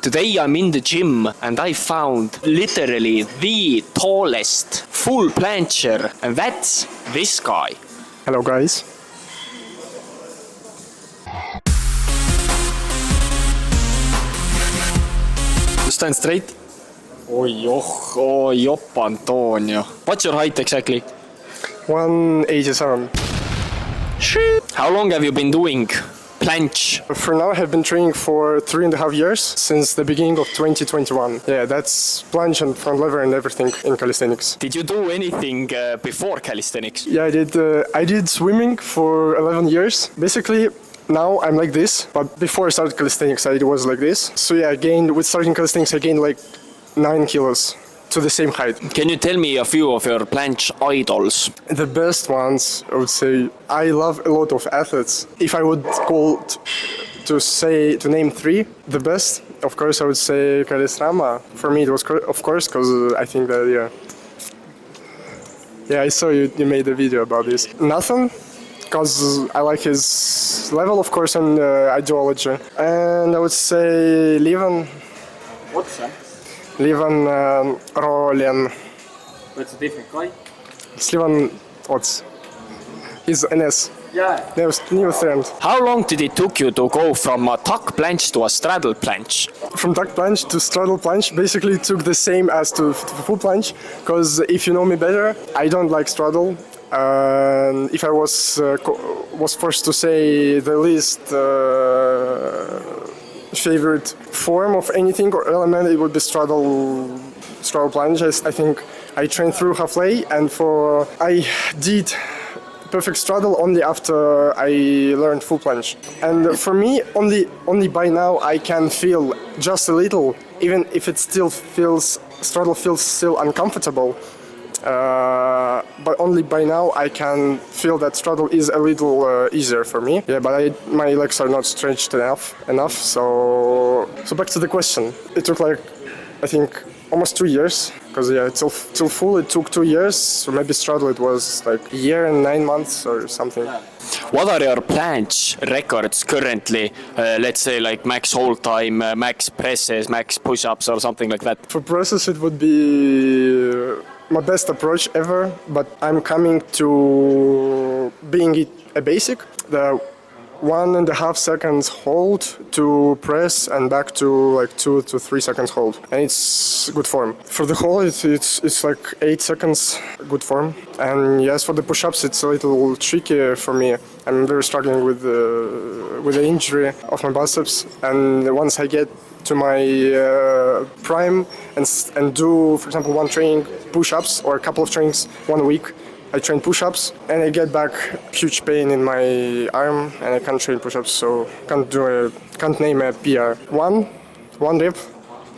Today I'm in the gym and I found literally the tallest full plancher, and that's this guy. Hello guys. Stand straight. Oh, jopp, Antonio. What's your height exactly? 187. How long have you been doing planche? For now I have been training for 3.5 years, since the beginning of 2021. Yeah, that's planche and front lever and everything in calisthenics. Did you do anything before calisthenics? Yeah, I did swimming for 11 years. Basically, now I'm like this, but before I started calisthenics I was like this. So yeah, with starting calisthenics I gained like 9 kilos to the same height. Can you tell me a few of your planche idols? The best ones, I would say, I love a lot of athletes. If I would call to name 3, the best, of course I would say Calisthenics. For me it was, of course, because I think that, yeah, I saw you made a video about this. Nathan, because I like his level, of course, and ideology. And I would say Levan. What's that? Levan Rolien. That's a different guy. It's Levan Ots. He's NS. Yeah. New trend. How long did it took you to go from a tuck planche to a straddle planche? From tuck planche to straddle planche basically it took the same as to full planche, because if you know me better, I don't like straddle. If I was forced to say the least favorite form of anything or element, it would be straddle planche. I think I trained through halfway, and I did perfect straddle only after I learned full planche. And for me, only by now I can feel just a little, even if it still straddle feels still uncomfortable. But only by now I can feel that straddle is a little easier for me. Yeah, but my legs are not stretched enough. So back to the question. It took like, I think, almost 2 years. Because yeah, till full it took 2 years. So maybe straddle it was like a year and 9 months or something. What are your planche records currently? Let's say like max hold time, max presses, max push-ups or something like that. For presses it would be my best approach ever, but I'm coming to being it a basic. The 1.5 seconds hold to press and back to like 2 to 3 seconds hold, and it's good form. For the hold it's like 8 seconds good form, and yes, for the push-ups it's a little tricky for me. I'm very struggling with the injury of my biceps, and once I get to my prime and do, for example, one training push-ups or a couple of trainings 1 week, I train push-ups and I get back huge pain in my arm and I can't train push-ups, so can't name a PR. One rep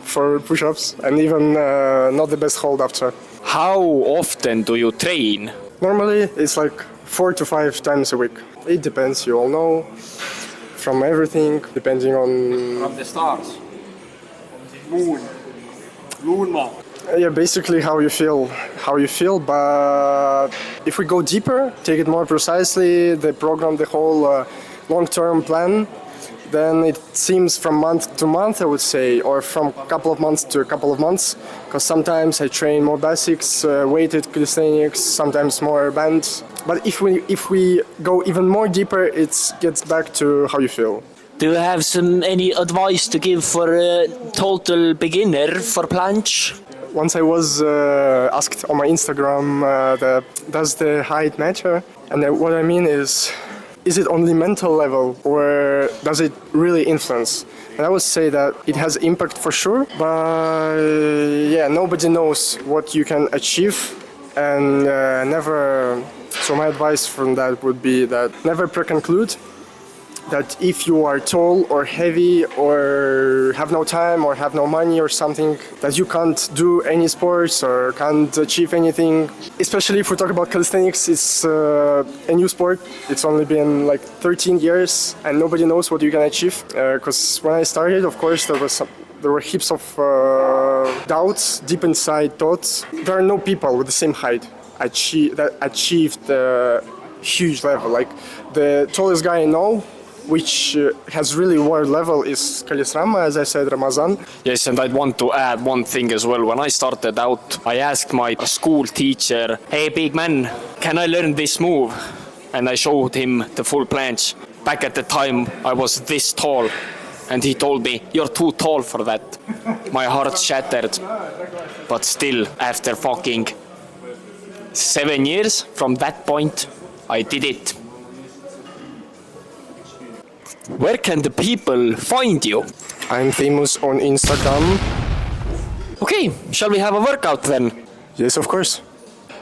for push-ups and even not the best hold after. How often do you train? Normally it's like 4 to 5 times a week. It depends, you all know, from everything, depending on... From the stars. Moon. Yeah, basically how you feel, but if we go deeper, take it more precisely, the program, the whole long-term plan, then it seems from month to month, I would say, or from a couple of months to a couple of months, because sometimes I train more basics, weighted calisthenics, sometimes more bands. But if we go even more deeper, it gets back to how you feel. Do you have any advice to give for a total beginner for planche? Once I was asked on my Instagram, does the height matter? And what I mean is it only mental level or does it really influence? And I would say that it has impact for sure, but yeah, nobody knows what you can achieve, and never. So my advice from that would be that never pre-conclude that if you are tall or heavy or have no time or have no money or something, that you can't do any sports or can't achieve anything. Especially if we talk about calisthenics, it's a new sport. It's only been like 13 years and nobody knows what you can achieve. Because when I started, of course, there were heaps of doubts, deep inside thoughts. There are no people with the same height that achieved the huge level. Like the tallest guy I know which has really wide level is Calisthenics, as I said, Ramazan. Yes, and I'd want to add one thing as well. When I started out, I asked my school teacher, "Hey, big man, can I learn this move?" And I showed him the full planche. Back at the time, I was this tall, and he told me, "You're too tall for that." My heart shattered, but still, after fucking 7 years from that point, I did it. Where can the people find you? I'm famous on Instagram. Okay, shall we have a workout then? Yes, of course.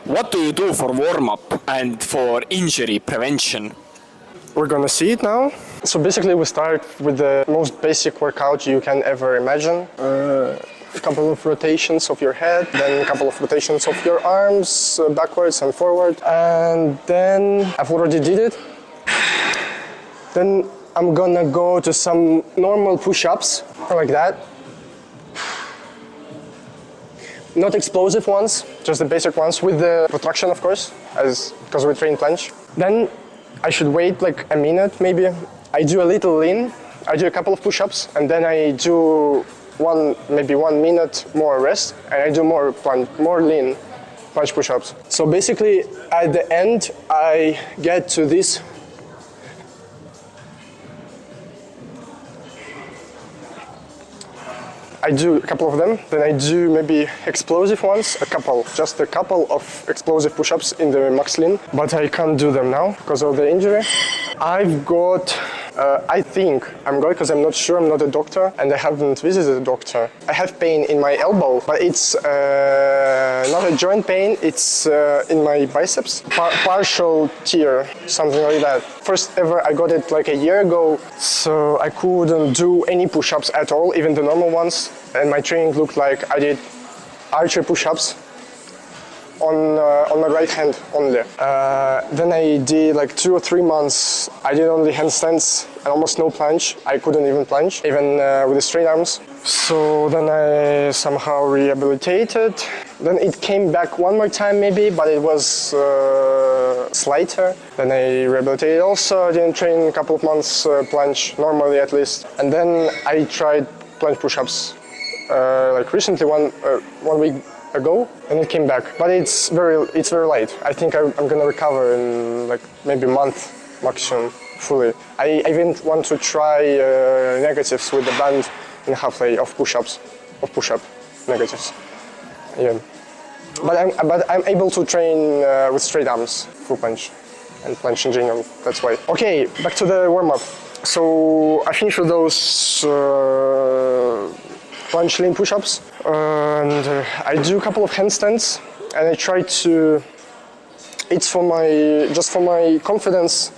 What do you do for warm-up and for injury prevention? We're gonna see it now. So basically we start with the most basic workout you can ever imagine. A couple of rotations of your head, then a couple of rotations of your arms, backwards and forward. And then I've already did it. Then I'm gonna go to some normal push-ups, like that. Not explosive ones, just the basic ones with the protraction, of course, because we train planche. Then I should wait like a minute, maybe. I do a little lean, I do a couple of push-ups, and then I do maybe 1 minute more rest, and I do more lean planche push-ups. So basically, at the end, I get to this. I do a couple of them, then I do maybe explosive ones, just a couple of explosive push-ups in the max lean, but I can't do them now because of the injury. I've got, I think I'm good because I'm not sure, I'm not a doctor and I haven't visited a doctor. I have pain in my elbow, but it's not a joint pain, it's in my biceps, partial tear, something like that. First ever I got it like a year ago, so I couldn't do any push-ups at all, even the normal ones, and my training looked like I did archer push-ups on my right hand only. Then I did like 2 or 3 months, I did only handstands and almost no planche. I couldn't even planche, even with the straight arms. So then I somehow rehabilitated. Then it came back one more time maybe, but it was slighter. Then I rehabilitated also, I didn't train a couple of months planche, normally at least. And then I tried planche push-ups like recently, one week ago, and it came back. But it's very light. I think I'm gonna recover in like maybe a month maximum fully. I even want to try negatives with the band in halfway of push-up negatives. Yeah. But I'm able to train with straight arms, full planche, and planche in general. That's why. Okay, back to the warm-up. So I finished with those planche lean push-ups, and I do a couple of handstands, and I try to. It's just for my confidence.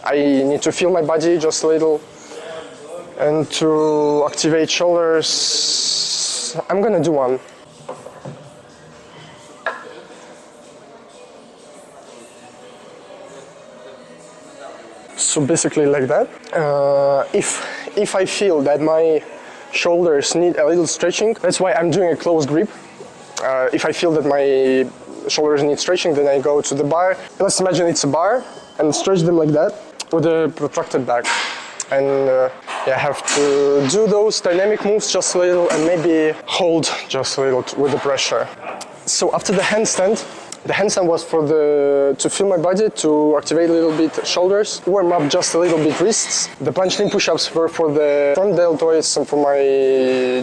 I need to feel my body just a little, and to activate shoulders. I'm gonna do one. So basically like that. If I feel that my shoulders need a little stretching, that's why I'm doing a close grip. If I feel that my shoulders need stretching, then I go to the bar. Let's imagine it's a bar and stretch them like that with a protracted back. And I have to do those dynamic moves just a little and maybe hold just a little with the pressure. So after the handstand was to feel my body, to activate a little bit shoulders, warm up just a little bit wrists. The planche lean push-ups were for the front deltoids and for my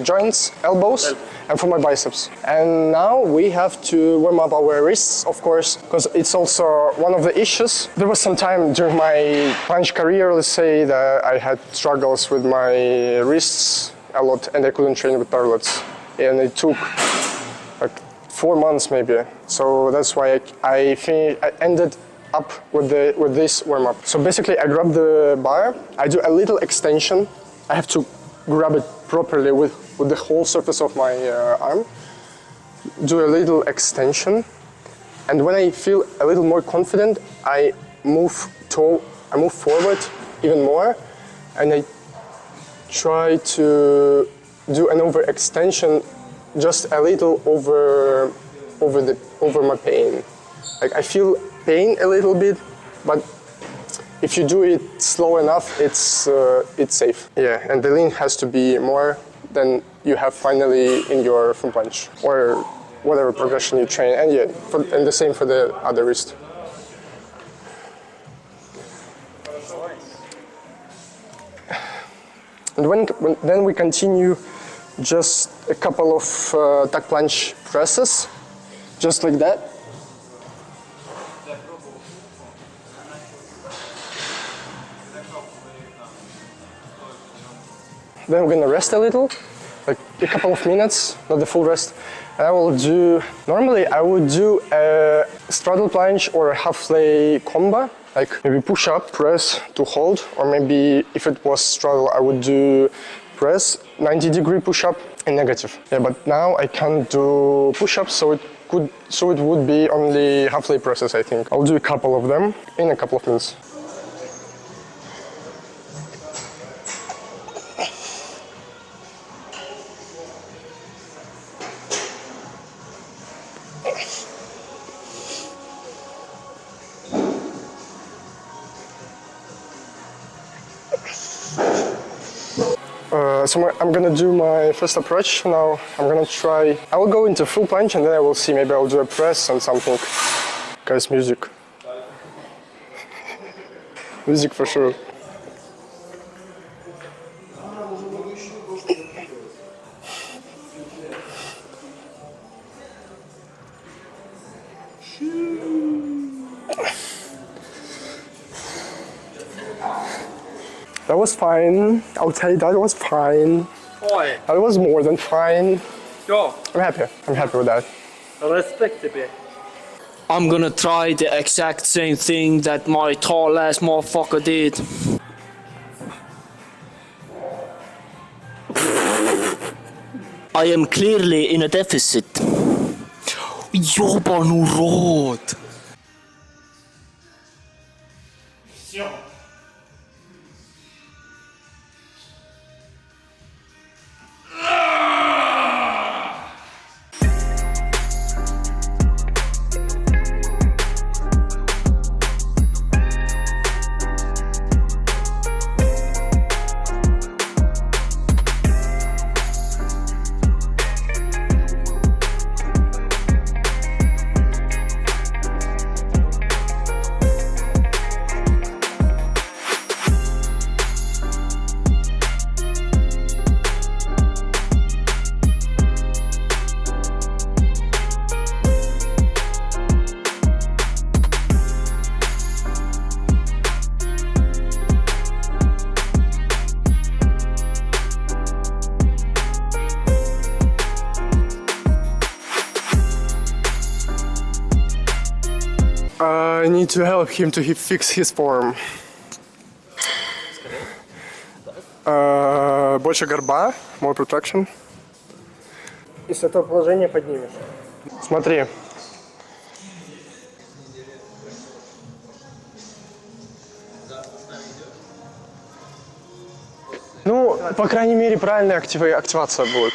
joints, elbows, and for my biceps. And now we have to warm up our wrists, of course, because it's also one of the issues. There was some time during my planche career, let's say, that I had struggles with my wrists a lot and I couldn't train with parallettes. And it took like 4 months maybe, so that's why I ended up with this warm-up. So basically I grab the bar, I do a little extension, I have to grab it properly with the whole surface of my arm, do a little extension, and when I feel a little more confident, I move forward even more, and I try to do an overextension just a little over my pain. Like I feel pain a little bit, but if you do it slow enough, it's safe. Yeah, and the lean has to be more than you have finally in your full planche or whatever progression you train. And yeah, and the same for the other wrist. And then we continue just a couple of tuck planche presses, just like that. Then we're gonna rest a little, like a couple of minutes, not the full rest. And I will do, normally I would do a straddle planche or a half lay combo, like maybe push up, press to hold, or maybe if it was straddle, I would do press, 90-degree push up and negative. Yeah, but now I can't do push ups, so it would be only half lay presses, I think. I'll do a couple of them in a couple of minutes. So I'm gonna do my first approach now. I'm gonna try, I will go into full planche and then I will see, maybe I'll do a press and something. Guys, music. Music for sure. That was fine. I'll tell you, that was fine. Oj, That was more than fine. ja, I'm happy. I'm happy with that. respekt till det. I'm gonna try the exact same thing that my tall ass motherfucker did. I am clearly in a deficit. Jobba nu råd. I need to help him to fix his form. Больше горба, more protraction. И с этого положения поднимешь. Смотри. Ну, по крайней мере, правильная активация будет.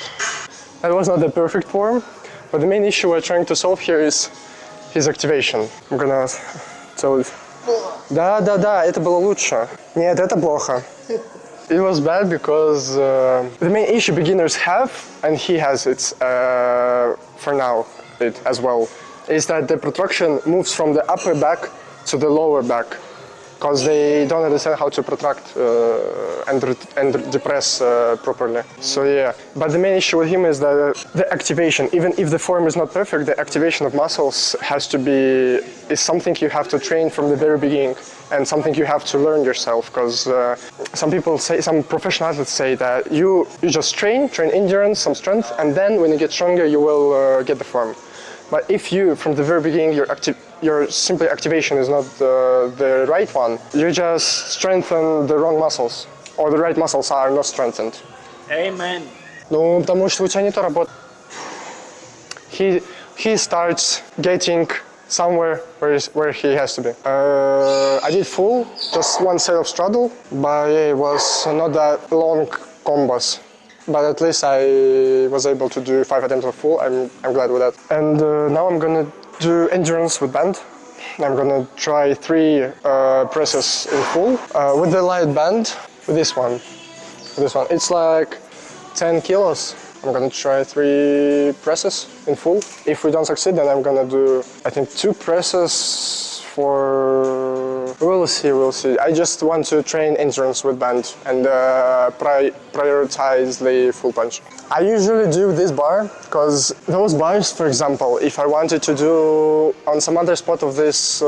That was not the perfect form, but the main issue we're trying to solve here is his activation. I'm gonna tell it. Да, это было лучше. Нет, это плохо. It was bad because the main issue beginners have, and he has it for now it as well, is that the protraction moves from the upper back to the lower back, because they don't understand how to protract and depress properly. So yeah, but the main issue with him is that the activation, even if the form is not perfect, the activation of muscles is something you have to train from the very beginning and something you have to learn yourself, because some professional athletes say that you just train endurance, some strength, and then when you get stronger you will get the form. But if you, from the very beginning, your simply activation is not the right one, you just strengthen the wrong muscles, or the right muscles are not strengthened. Amen. Ну, потому что у тебя не то работает. He starts getting somewhere where he has to be. I did full, just one set of straddle, but it was not that long combos. But at least I was able to do 5 attempts of full. I'm glad with that. And now I'm gonna do endurance with band. I'm gonna try 3 presses in full with the light band. With this one, it's like 10 kilos. I'm gonna try 3 presses in full. If we don't succeed, then I'm gonna do, I think, 2 presses for... We'll see. I just want to train endurance with band and prioritize the full punch. I usually do this bar because those bars, for example, if I wanted to do on some other spot of this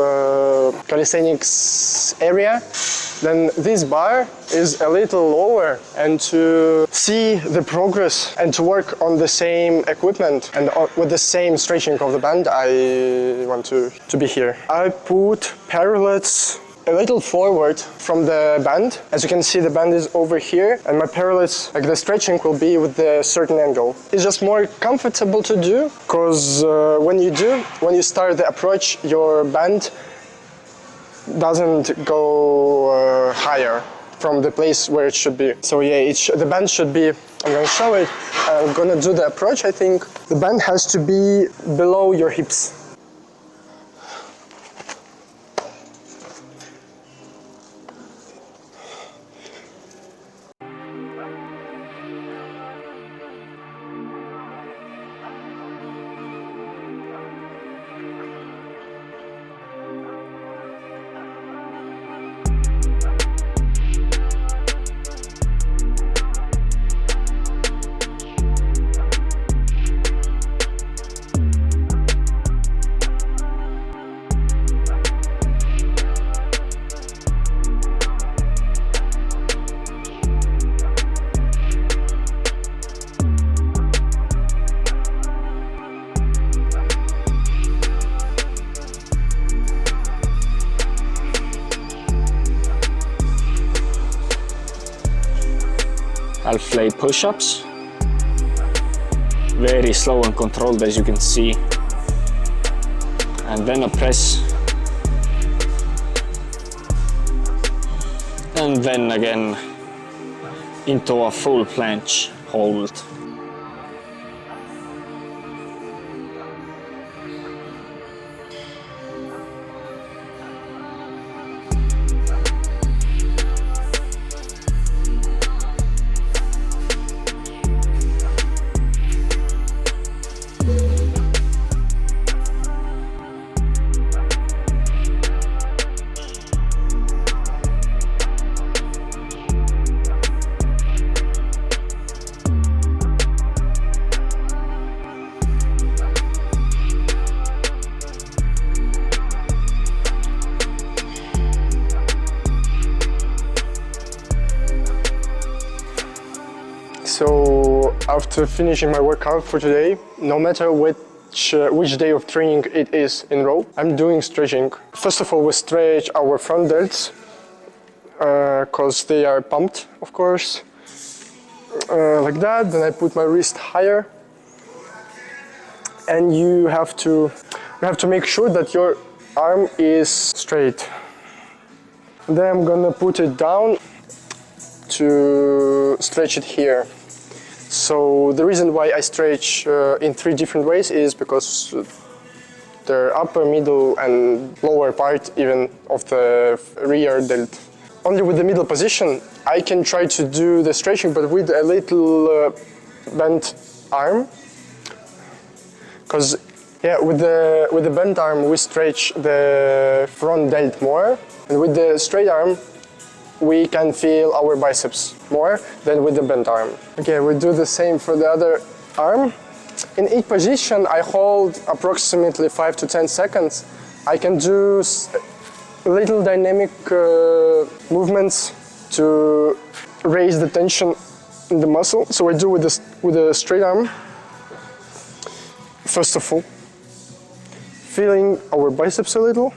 calisthenics area, then this bar is a little lower, and to see the progress and to work on the same equipment and with the same stretching of the band, I want to be here. I put parallels a little forward from the band. As you can see, the band is over here, and my parallels, like the stretching, will be with a certain angle. It's just more comfortable to do, because when you start the approach, your band doesn't go higher from the place where it should be. So yeah, the band should be, I'm gonna show it, I'm gonna do the approach. I think the band has to be below your hips. Half-lay push-ups, very slow and controlled, as you can see, and then a press, and then again into a full planche hold. So after finishing my workout for today, no matter which day of training it is in row, I'm doing stretching. First of all, we stretch our front delts because they are pumped, of course, like that. Then I put my wrist higher, and you have to make sure that your arm is straight. Then I'm gonna put it down to stretch it here. So the reason why I stretch in 3 different ways is because the upper, middle and lower part even of the rear delt. Only with the middle position I can try to do the stretching, but with a little bent arm. Because yeah, with the bent arm we stretch the front delt more, and with the straight arm we can feel our biceps more than with the bent arm. Okay, we do the same for the other arm. In each position I hold approximately 5 to 10 seconds. I can do little dynamic movements to raise the tension in the muscle. So I do with the straight arm. First of all, feeling our biceps a little.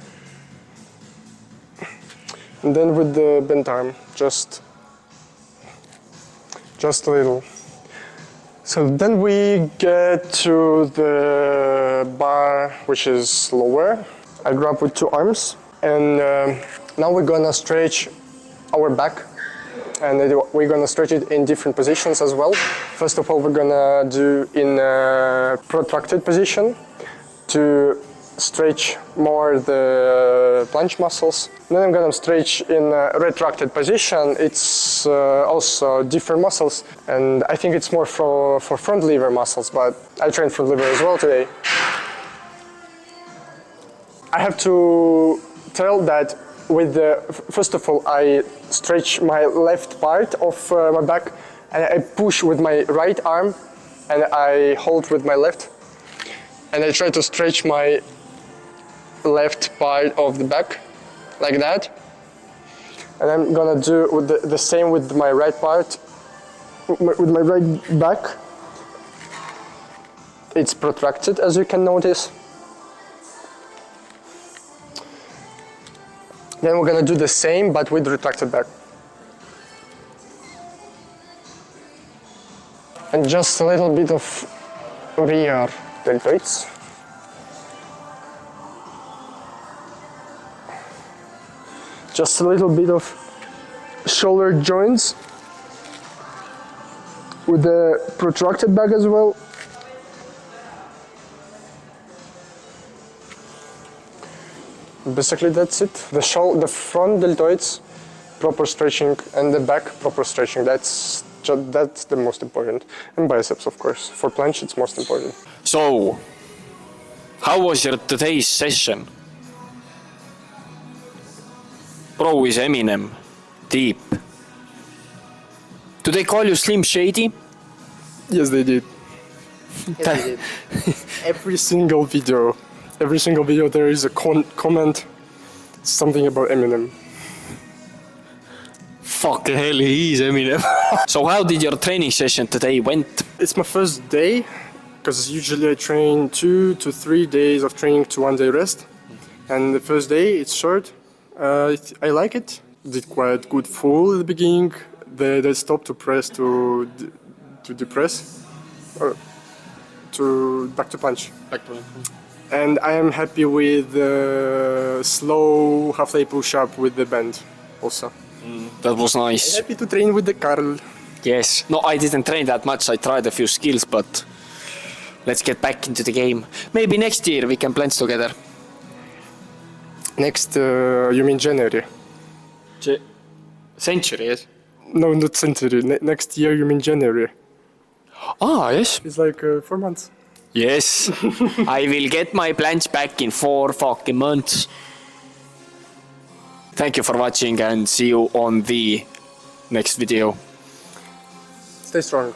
And then with the bent arm, just a little. So then we get to the bar, which is lower. I grab with 2 arms, and now we're gonna stretch our back, and we're gonna stretch it in different positions as well. First of all, we're gonna do in a protracted position to stretch more the planche muscles. Then I'm gonna stretch in a retracted position. It's also different muscles, and I think it's more for front lever muscles, but I train front lever as well today. I have to tell that with the, first of all, I stretch my left part of my back, and I push with my right arm, and I hold with my left, and I try to stretch my left part of the back, like that. And I'm gonna do with the same with my right part, with my right back. It's protracted, as you can notice. Then we're gonna do the same, but with retracted back. And just a little bit of rear deltoids. Just a little bit of shoulder joints with the protracted back as well. Basically that's it. The front deltoids, proper stretching, and the back, proper stretching. That's the most important. And biceps, of course. For planche, it's most important. So, how was your today's session? Bro is Eminem. Deep. Do they call you Slim Shady? Yes, they did. Yes, I did. Every single video there is a comment, something about Eminem. Fucking hell, he's Eminem. So how did your training session today went? It's my first day, because usually I train 2 to 3 days of training to 1 day rest. And the first day, it's short. I like it. Did quite good full at the beginning. They stopped to press to depress, or back to punch. And I am happy with the slow half-day push-up with the band also. That was nice. Happy to train with the Carl. Yes. No, I didn't train that much. I tried a few skills, but let's get back into the game. Maybe next year we can planche together. Next, you mean January? Century, yes? No, not century. Next year you mean January. Ah, yes. It's like 4 months. Yes. I will get my planche back in 4 fucking months. Thank you for watching and see you on the next video. Stay strong.